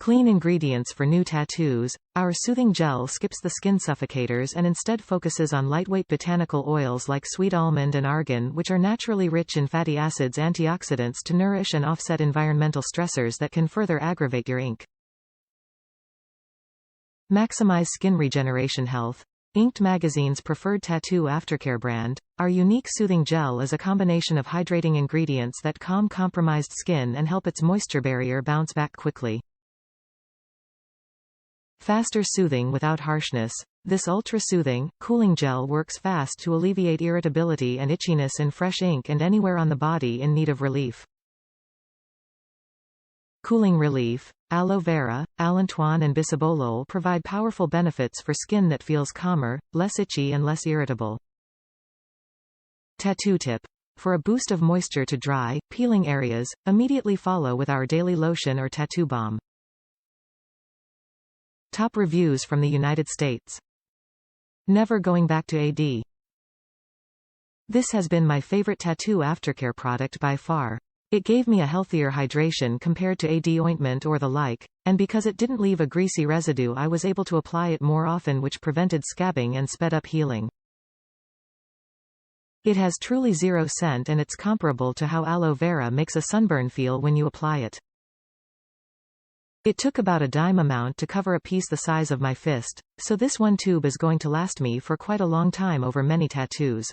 Clean ingredients for new tattoos. Our soothing gel skips the skin suffocators and instead focuses on lightweight botanical oils like sweet almond and argan, which are naturally rich in fatty acids, antioxidants to nourish and offset environmental stressors that can further aggravate your ink. Maximize skin regeneration health. Inked Magazine's preferred tattoo aftercare brand. Our unique soothing gel is a combination of hydrating ingredients that calm compromised skin and help its moisture barrier bounce back quickly. Faster soothing without harshness. This ultra-soothing, cooling gel works fast to alleviate irritability and itchiness in fresh ink and anywhere on the body in need of relief. Cooling relief. Aloe Vera, Allantoin and Bisabolol provide powerful benefits for skin that feels calmer, less itchy and less irritable. Tattoo tip. For a boost of moisture to dry, peeling areas, immediately follow with our daily lotion or tattoo balm. Top reviews from the United States. Never going back to AD. This has been my favorite tattoo aftercare product by far. It gave me a healthier hydration compared to AD ointment or the like, and because it didn't leave a greasy residue I was able to apply it more often, which prevented scabbing and sped up healing. It has truly zero scent and it's comparable to how aloe vera makes a sunburn feel when you apply it. It took about a dime amount to cover a piece the size of my fist, so this one tube is going to last me for quite a long time over many tattoos.